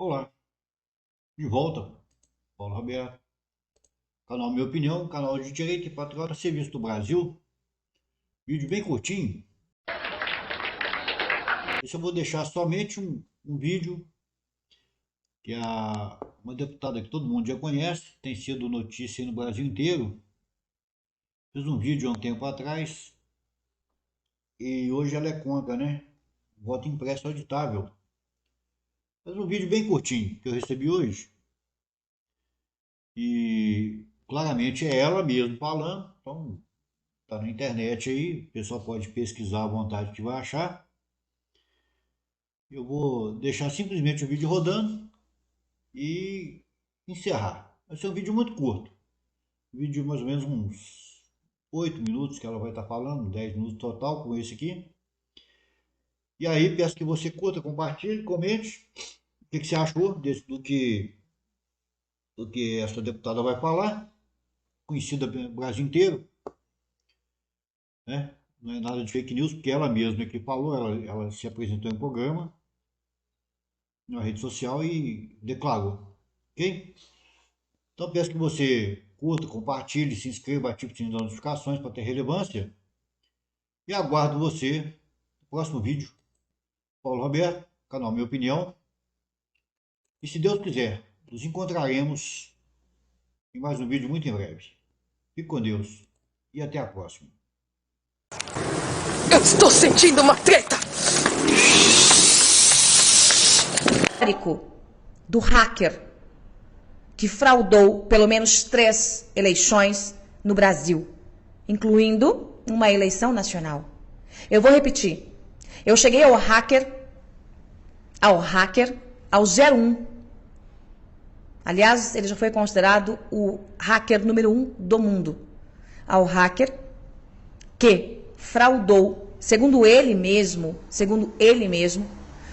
Olá, de volta, Paulo Roberto, canal Minha Opinião, canal de Direito e Patriota Serviço do Brasil. Vídeo bem curtinho. Esse eu vou deixar somente um vídeo que uma deputada que todo mundo já conhece, tem sido notícia no Brasil inteiro. Fiz um vídeo há um tempo atrás e hoje ela é contra, né? Voto impresso auditável. Fiz um vídeo bem curtinho que eu recebi hoje e claramente é ela mesmo falando, então tá na internet aí, o pessoal pode pesquisar à vontade que vai achar. Eu vou deixar simplesmente o vídeo rodando e encerrar. Vai ser um vídeo muito curto. Um vídeo de mais ou menos uns 8 minutos que ela vai estar falando, 10 minutos total com esse aqui. E aí peço que você curta, compartilhe, comente o que você achou do que essa deputada vai falar, conhecida no Brasil inteiro, né? Não é nada de fake news, porque ela mesma que falou, ela se apresentou em programa, na rede social e declarou, ok? Então peço que você curta, compartilhe, se inscreva, ative o sininho das notificações para ter relevância. E aguardo você no próximo vídeo. Paulo Roberto, canal Minha Opinião. E se Deus quiser, nos encontraremos em mais um vídeo muito em breve. Fique com Deus e até a próxima. Eu estou sentindo uma treta! Do hacker que fraudou pelo menos 3 eleições no Brasil, incluindo uma eleição nacional. Eu vou repetir. Eu cheguei ao hacker, ao 01. Aliás, ele já foi considerado o hacker número 1 do mundo. Ao hacker que fraudou, segundo ele mesmo,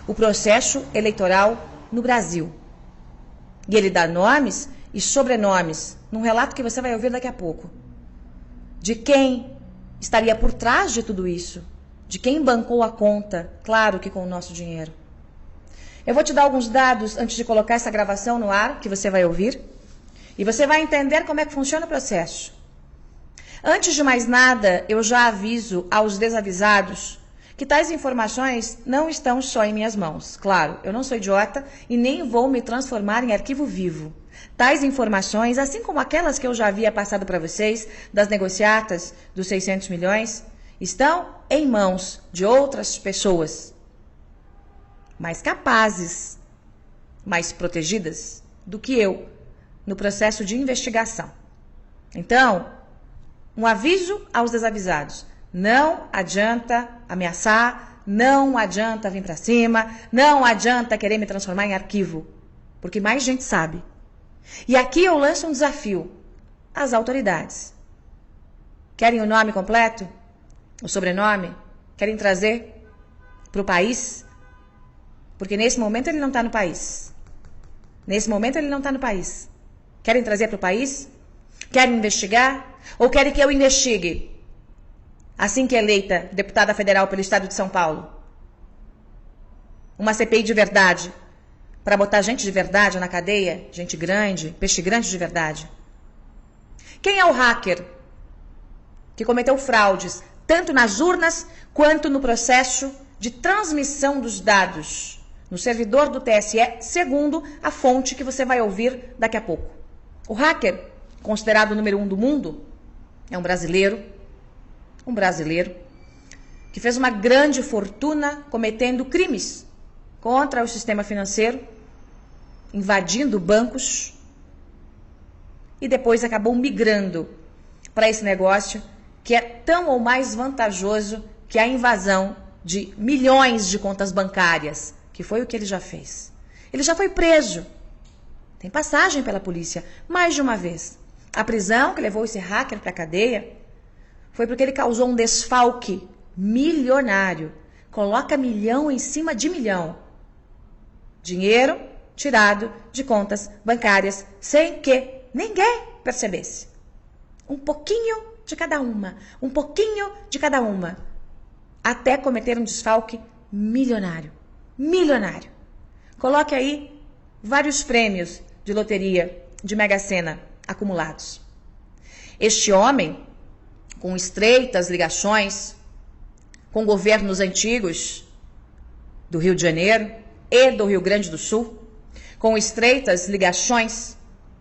o processo eleitoral no Brasil. E ele dá nomes e sobrenomes num relato que você vai ouvir daqui a pouco. De quem estaria por trás de tudo isso. De quem bancou a conta, claro que com o nosso dinheiro. Eu vou te dar alguns dados antes de colocar essa gravação no ar, que você vai ouvir. E você vai entender como é que funciona o processo. Antes de mais nada, eu já aviso aos desavisados que tais informações não estão só em minhas mãos. Claro, eu não sou idiota e nem vou me transformar em arquivo vivo. Tais informações, assim como aquelas que eu já havia passado para vocês, das negociatas dos 600 milhões, estão em mãos de outras pessoas mais capazes, mais protegidas do que eu no processo de investigação. Então, um aviso aos desavisados. Não adianta ameaçar, não adianta vir para cima, não adianta querer me transformar em arquivo, porque mais gente sabe. E aqui eu lanço um desafio às autoridades. Querem o nome completo? O sobrenome? Querem trazer para o país? Porque nesse momento ele não está no país. Nesse momento ele não está no país. Querem trazer para o país? Querem investigar? Ou querem que eu investigue? Assim que eleita deputada federal pelo estado de São Paulo. Uma CPI de verdade. Para botar gente de verdade na cadeia. Gente grande, peixe grande de verdade. Quem é o hacker que cometeu fraudes, tanto nas urnas quanto no processo de transmissão dos dados no servidor do TSE, segundo a fonte que você vai ouvir daqui a pouco? O hacker, considerado o número 1 do mundo, é um brasileiro que fez uma grande fortuna cometendo crimes contra o sistema financeiro, invadindo bancos e depois acabou migrando para esse negócio que é tão ou mais vantajoso que a invasão de milhões de contas bancárias, que foi o que ele já fez. Ele já foi preso, tem passagem pela polícia mais de uma vez. A prisão que levou esse hacker para a cadeia foi porque ele causou um desfalque milionário. Coloca milhão em cima de milhão. Dinheiro tirado de contas bancárias sem que ninguém percebesse. Um pouquinho de cada uma. Um pouquinho de cada uma. Até cometer um desfalque milionário. Milionário. Coloque aí vários prêmios de loteria de Mega Sena acumulados. Este homem, com estreitas ligações com governos antigos do Rio de Janeiro e do Rio Grande do Sul, com estreitas ligações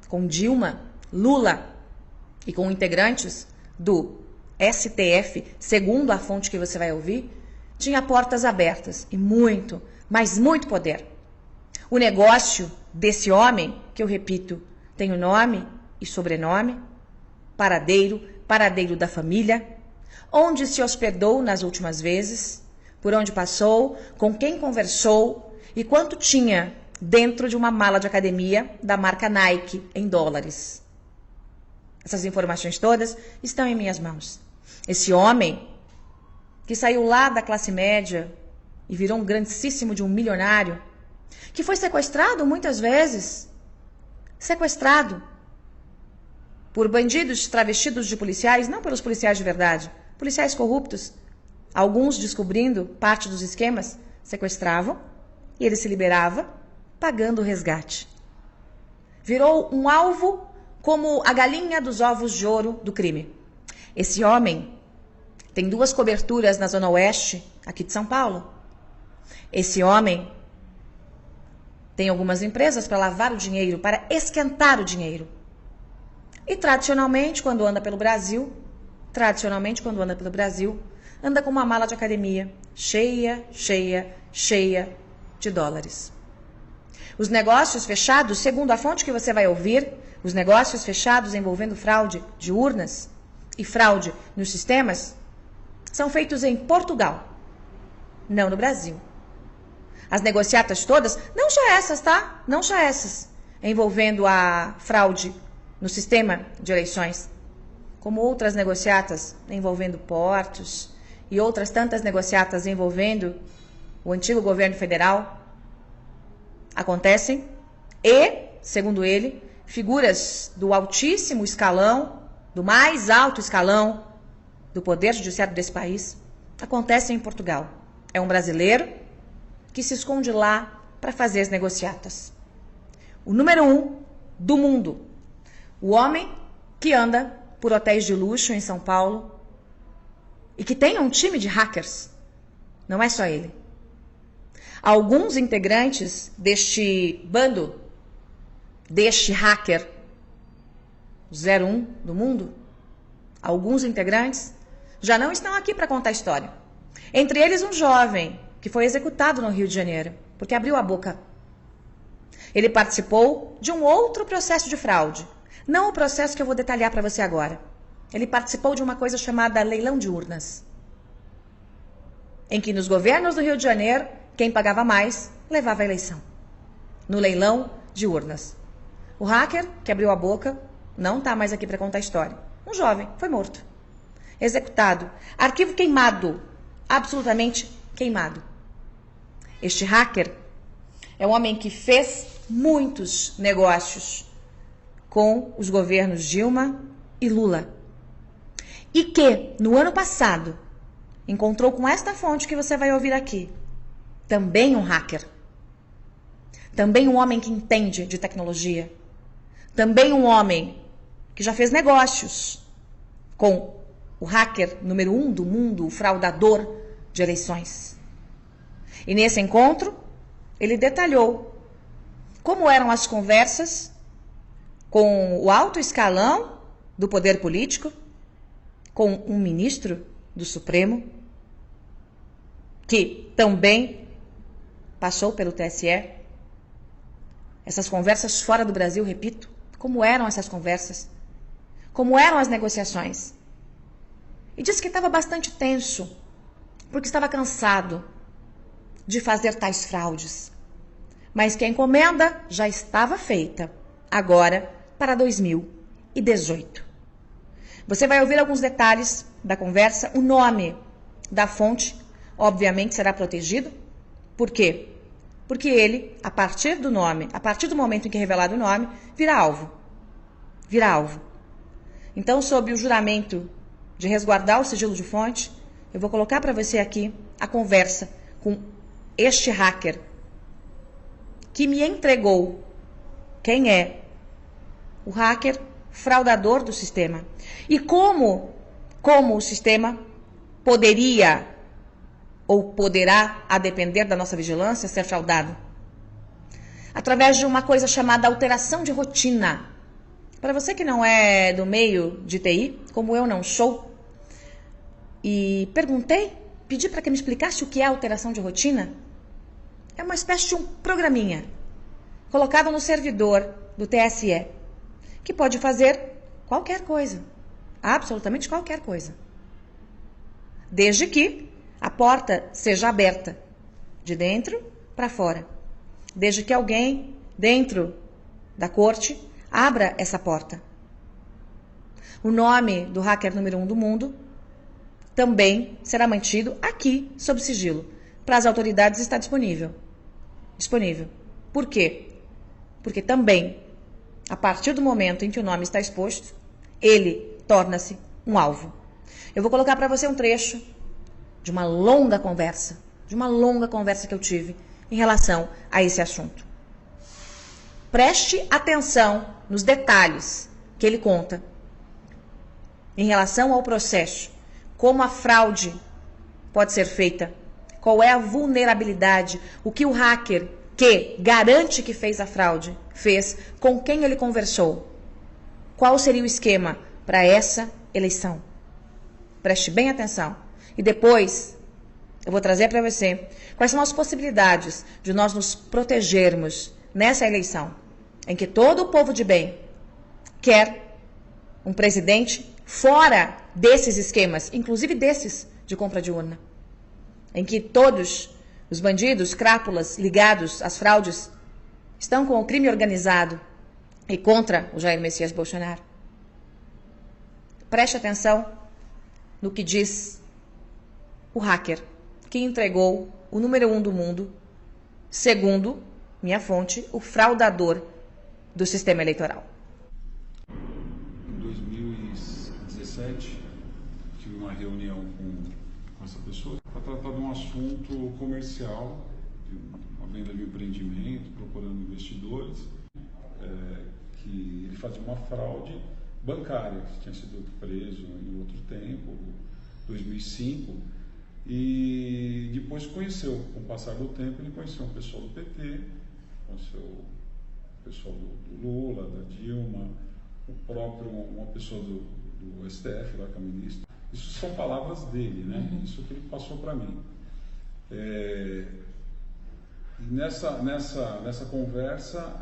com Dilma, Lula e com integrantes do STF, segundo a fonte que você vai ouvir, tinha portas abertas e muito, mas muito poder. O negócio desse homem, que eu repito, tem o nome e sobrenome, paradeiro da família, onde se hospedou nas últimas vezes, por onde passou, com quem conversou e quanto tinha dentro de uma mala de academia da marca Nike em dólares. Essas informações todas estão em minhas mãos. Esse homem que saiu lá da classe média e virou um grandíssimo de um milionário, que foi sequestrado muitas vezes, sequestrado por bandidos travestidos de policiais, não pelos policiais de verdade, policiais corruptos, alguns descobrindo parte dos esquemas, sequestravam e ele se liberava, pagando o resgate. Virou um alvo como a galinha dos ovos de ouro do crime. Esse homem tem 2 coberturas na Zona Oeste, aqui de São Paulo. Esse homem tem algumas empresas para lavar o dinheiro, para esquentar o dinheiro. E tradicionalmente, quando anda pelo Brasil, anda com uma mala de academia cheia de dólares. Os negócios fechados, segundo a fonte que você vai ouvir, os negócios fechados envolvendo fraude de urnas e fraude nos sistemas, são feitos em Portugal, não no Brasil. As negociatas todas, não só essas, tá? Não só essas, envolvendo a fraude no sistema de eleições, como outras negociatas envolvendo portos e outras tantas negociatas envolvendo o antigo governo federal, acontecem e, segundo ele, figuras do altíssimo escalão, do mais alto escalão do poder judiciário desse país, acontecem em Portugal. É um brasileiro que se esconde lá para fazer as negociatas. O número 1 do mundo. O homem que anda por hotéis de luxo em São Paulo e que tem um time de hackers. Não é só ele. Alguns integrantes deste bando, deste hacker 01 do mundo, alguns integrantes já não estão aqui para contar a história. Entre eles um jovem que foi executado no Rio de Janeiro, porque abriu a boca. Ele participou de um outro processo de fraude. Não o processo que eu vou detalhar para você agora. Ele participou de uma coisa chamada leilão de urnas, em que nos governos do Rio de Janeiro, quem pagava mais levava a eleição. No leilão de urnas. O hacker que abriu a boca não está mais aqui para contar a história. Um jovem foi morto. Executado. Arquivo queimado. Absolutamente queimado. Este hacker é um homem que fez muitos negócios com os governos Dilma e Lula. E que, no ano passado, encontrou com esta fonte que você vai ouvir aqui, também um hacker. Também um homem que entende de tecnologia. Também um homem que já fez negócios com o hacker número 1 do mundo, o fraudador de eleições. E nesse encontro, ele detalhou como eram as conversas com o alto escalão do poder político, com um ministro do Supremo, que também passou pelo TSE. Essas conversas fora do Brasil, repito, como eram essas conversas, como eram as negociações. E disse que estava bastante tenso, porque estava cansado de fazer tais fraudes. Mas que a encomenda já estava feita, agora para 2018. Você vai ouvir alguns detalhes da conversa, o nome da fonte, obviamente, será protegido. Por quê? Porque ele, a partir do nome, a partir do momento em que é revelado o nome, vira alvo. Vira alvo. Então, sob o juramento de resguardar o sigilo de fonte, eu vou colocar para você aqui a conversa com este hacker que me entregou quem é o hacker fraudador do sistema e como o sistema poderia ou poderá, a depender da nossa vigilância, ser fraudado. Através de uma coisa chamada alteração de rotina. Para você que não é do meio de TI, como eu não sou, e pedi para que me explicasse o que é alteração de rotina, é uma espécie de um programinha colocado no servidor do TSE, que pode fazer qualquer coisa, absolutamente qualquer coisa, desde que a porta seja aberta de dentro para fora, desde que alguém dentro da corte abra essa porta. O nome do hacker número 1 do mundo também será mantido aqui sob sigilo. Para as autoridades está disponível. Por quê? Porque também, a partir do momento em que o nome está exposto, ele torna-se um alvo. Eu vou colocar para você um trecho de uma longa conversa que eu tive em relação a esse assunto. Preste atenção nos detalhes que ele conta em relação ao processo, como a fraude pode ser feita, qual é a vulnerabilidade, o que o hacker que garante que fez a fraude fez, com quem ele conversou, qual seria o esquema para essa eleição. Preste bem atenção. E depois eu vou trazer para você quais são as possibilidades de nós nos protegermos nessa eleição, em que todo o povo de bem quer um presidente fora desses esquemas, inclusive desses de compra de urna, em que todos os bandidos, crápulas ligados às fraudes estão com o crime organizado e contra o Jair Messias Bolsonaro. Preste atenção no que diz o hacker que entregou o número 1 do mundo, segundo minha fonte, o fraudador do sistema eleitoral. Em 2017, tive uma reunião com essa pessoa para tratar de um assunto comercial, de uma venda de um empreendimento, procurando investidores, que ele fazia uma fraude bancária, que tinha sido preso em outro tempo, 2005, e depois conheceu, com o passar do tempo, ele conheceu um pessoal do PT, conheceu o pessoal do Lula, da Dilma, uma pessoa do STF, lá que é ministro. Isso são palavras dele, né? Isso que ele passou para mim. E nessa conversa,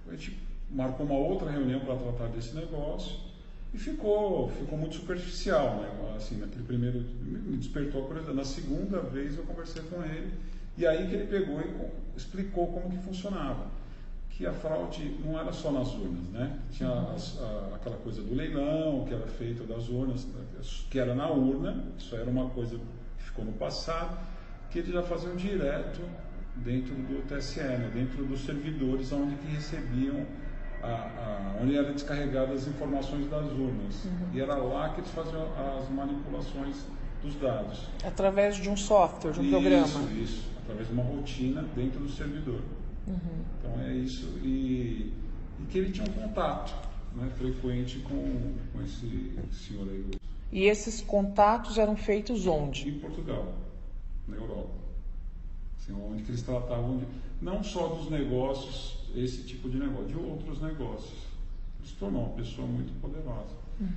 a gente marcou uma outra reunião para tratar desse negócio e ficou muito superficial, né? Assim, naquele primeiro, me despertou a curiosidade. Na segunda vez eu conversei com ele e aí que ele pegou e explicou como que funcionava. Que a fraude não era só nas urnas, né? Tinha aquela coisa do leilão, que era feito das urnas, que era na urna, isso era uma coisa que ficou no passado, que eles já faziam direto dentro do TSE, né? Dentro dos servidores onde que recebiam, onde eram descarregadas as informações das urnas. E era lá que eles faziam as manipulações dos dados. Através de um software, de um programa. Isso, através de uma rotina dentro do servidor. Então é isso, e que ele tinha um contato, né, frequente com esse senhor aí. E esses contatos eram feitos onde? Em Portugal, na Europa. Assim, onde que eles tratavam não só dos negócios, esse tipo de negócio, de outros negócios. Ele se tornou uma pessoa muito poderosa.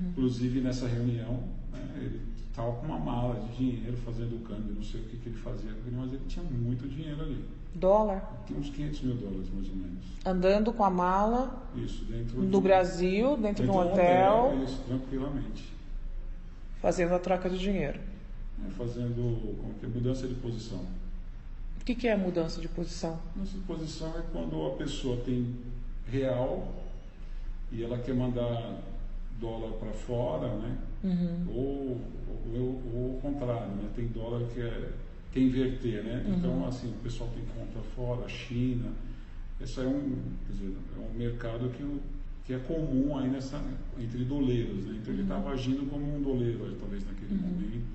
Inclusive nessa reunião, né, ele estava com uma mala de dinheiro fazendo o câmbio, não sei o que ele fazia, mas ele tinha muito dinheiro ali. Dólar? Tinha uns 500 mil dólares, mais ou menos. Andando com a mala Isso, dentro do Brasil, dentro de um hotel, isso, tranquilamente. fazendo a troca de dinheiro. Fazendo mudança de posição. O que é a mudança de posição? Mudança de posição é quando a pessoa tem real e ela quer mandar dólar para fora, né? Ou o contrário, né? Tem dólar que quer inverter, né? Então, assim, o pessoal tem conta fora, China. Esse é um mercado que é comum aí entre doleiros, né? Então ele estava agindo como um doleiro, talvez naquele momento,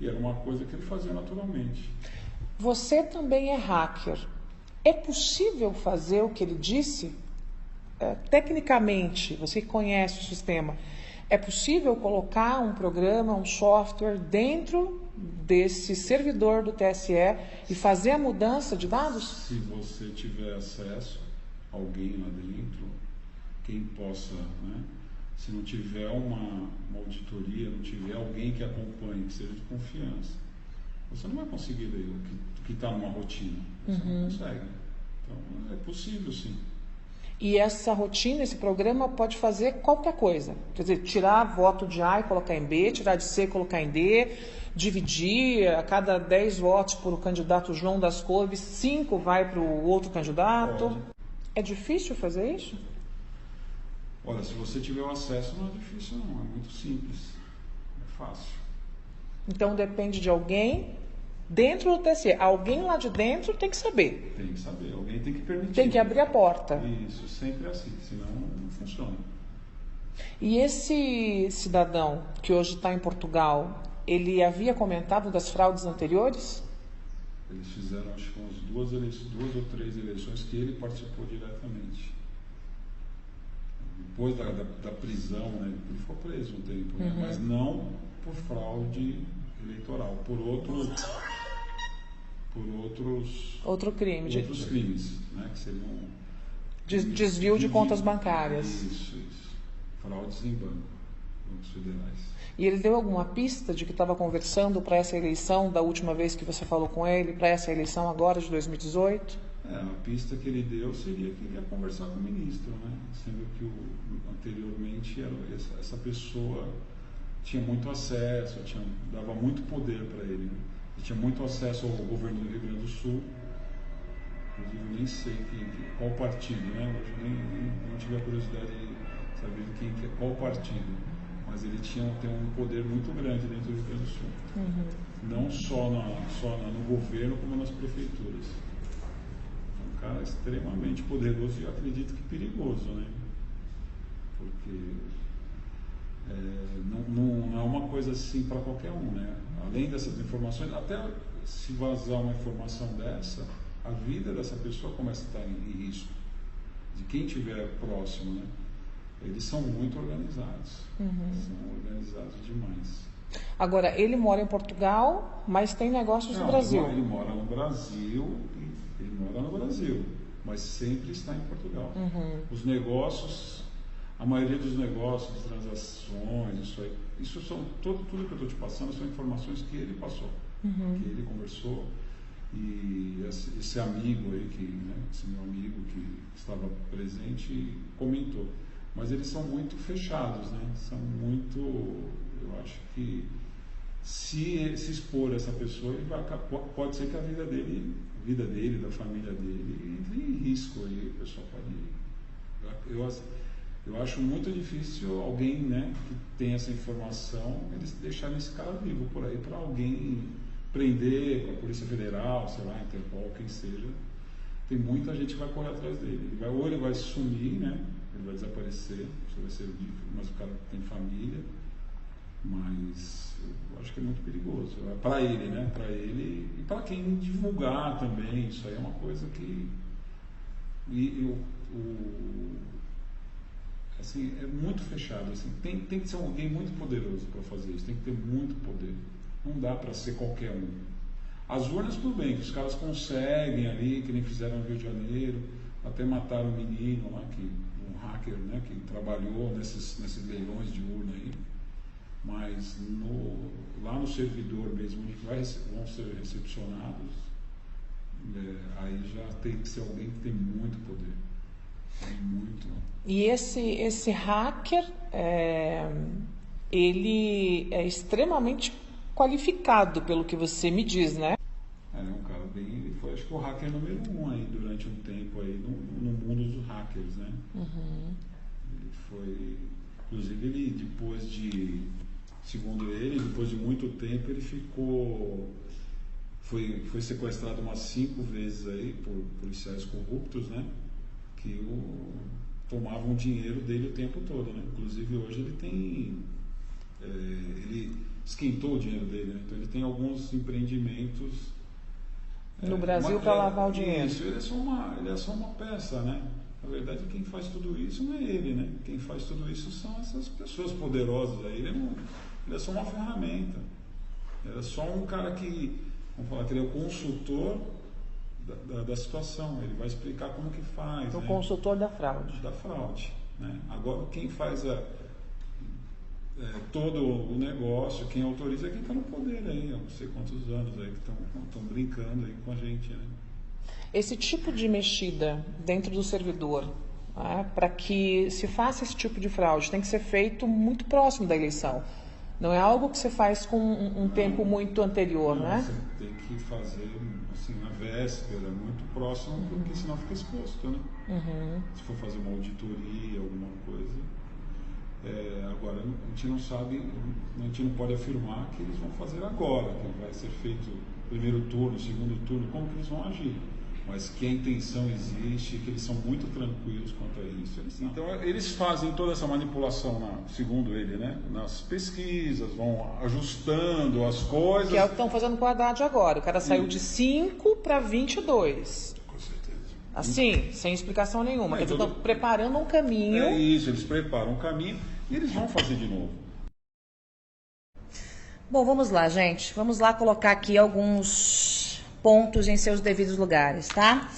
e era uma coisa que ele fazia naturalmente. Você também é hacker. É possível fazer o que ele disse? Tecnicamente, você que conhece o sistema, é possível colocar um programa, um software dentro desse servidor do TSE e fazer a mudança de dados? Se você tiver acesso, alguém lá dentro, quem possa, né? Se não tiver uma auditoria, não tiver alguém que acompanhe, que seja de confiança, você não vai conseguir ler o que está numa rotina. Você não consegue. Então, é possível, sim. E essa rotina, esse programa pode fazer qualquer coisa. Quer dizer, tirar voto de A e colocar em B, tirar de C e colocar em D, dividir a cada 10 votos por o candidato João das Couves, 5 vai para o outro candidato. Pode. É difícil fazer isso? Olha, se você tiver o acesso, não é difícil não, é muito simples, é fácil. Então depende de alguém dentro do TSE. Alguém lá de dentro tem que saber. Tem que saber, alguém tem que permitir. Tem que abrir a porta. Isso, sempre é assim, senão não funciona. E esse cidadão que hoje está em Portugal, ele havia comentado das fraudes anteriores? Eles fizeram, acho que umas duas ou três eleições que ele participou diretamente. Depois da prisão, né, ele ficou preso um tempo, né, mas não por fraude eleitoral, por outros Outro crime. outros crimes, né, que seriam Desvio de contas bancárias. Isso. Fraudes em bancos federais. E ele deu alguma pista de que estava conversando para essa eleição, da última vez que você falou com ele, para essa eleição agora de 2018? A pista que ele deu seria que ele ia conversar com o ministro, né? Sendo que anteriormente essa pessoa tinha muito acesso, dava muito poder para ele. Né? Ele tinha muito acesso ao governo do Rio Grande do Sul. Inclusive, nem sei qual partido, né? Hoje nem tive a curiosidade de saber qual partido. Mas ele tem um poder muito grande dentro do Rio Grande do Sul. Não só no governo, como nas prefeituras. É um cara extremamente poderoso e eu acredito que perigoso, né? Porque não é uma coisa assim para qualquer um, né? Além dessas informações, até se vazar uma informação dessa, a vida dessa pessoa começa a estar em risco, de quem estiver próximo, né? Eles são muito organizados, são organizados demais. Agora, ele mora em Portugal, mas tem negócios no Brasil. Ele mora no Brasil, mas sempre está em Portugal. Os negócios, a maioria dos negócios, transações, isso são tudo que eu estou te passando são informações que ele passou, que ele conversou. E esse amigo aí, esse meu amigo que estava presente, comentou. Mas eles são muito fechados, né? São muito... Eu acho que se expor essa pessoa, pode ser que a vida dele, da família dele, entre em risco. Aí o pessoal pode... Eu acho muito difícil alguém, né, que tem essa informação, eles deixarem esse cara vivo por aí, para alguém prender, com a Polícia Federal, sei lá, Interpol, quem seja. Tem muita gente que vai correr atrás dele. Ou ele vai sumir, né? Ele vai desaparecer, isso vai ser difícil, mas o cara tem família, mas eu acho que é muito perigoso. Para ele, né? Para ele e para quem divulgar também, isso aí é uma coisa que... assim, é muito fechado, assim. Tem que ser alguém muito poderoso para fazer isso, tem que ter muito poder. Não dá para ser qualquer um. As urnas, tudo bem, que os caras conseguem ali, que nem fizeram no Rio de Janeiro, até mataram um menino lá, um hacker, né, que trabalhou nesses leilões de urna aí. Mas lá no servidor mesmo, onde vão ser recepcionados, aí já tem que ser alguém que tem muito poder. Muito. E esse hacker, ele é extremamente qualificado, pelo que você me diz, né? É um cara ele foi, acho que o hacker número 1 aí, durante um tempo aí, no mundo dos hackers, né? Ele foi, inclusive segundo ele, depois de muito tempo, ele foi sequestrado umas 5 vezes aí por policiais corruptos, né? Que tomavam dinheiro dele o tempo todo, né? Inclusive hoje ele esquentou o dinheiro dele, né? Então ele tem alguns empreendimentos no Brasil para lavar o dinheiro. Isso, ele é só uma peça, né? Na verdade, quem faz tudo isso não é ele, né? Quem faz tudo isso são essas pessoas poderosas aí. Ele é só uma ferramenta. Ele é só um cara que, vamos falar, que ele é o consultor da situação. Ele vai explicar como que faz. O né? consultor da fraude. Da fraude. Né? Agora, quem faz todo o negócio, quem autoriza é quem está no poder aí, há não sei quantos anos aí, que estão brincando aí com a gente. Né? Esse tipo de mexida dentro do servidor, né, para que se faça esse tipo de fraude, tem que ser feito muito próximo da eleição. Não é algo que você faz com um tempo muito anterior, não, né? Você tem que fazer assim, na véspera, muito próximo, porque senão fica exposto, né? Se for fazer uma auditoria, alguma coisa. Agora, a gente não sabe, a gente não pode afirmar que eles vão fazer agora, que vai ser feito primeiro turno, segundo turno, como que eles vão agir. Mas que a intenção existe, que eles são muito tranquilos quanto a isso. Então, eles fazem toda essa manipulação, segundo ele, né? Nas pesquisas, vão ajustando as coisas. Que é o que estão fazendo com o Haddad agora. O cara saiu de 5 para 22. Com certeza. Assim, sem explicação nenhuma. Quer dizer, estão preparando um caminho. É isso, eles preparam um caminho e eles vão fazer de novo. Bom, vamos lá, gente. Vamos lá colocar aqui alguns pontos em seus devidos lugares, tá?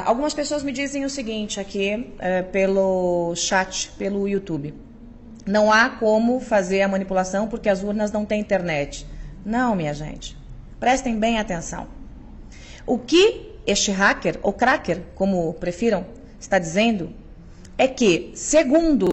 Algumas pessoas me dizem o seguinte aqui pelo chat, pelo YouTube. Não há como fazer a manipulação porque as urnas não têm internet. Não, minha gente. Prestem bem atenção. O que este hacker, ou cracker, como prefiram, está dizendo é que, segundo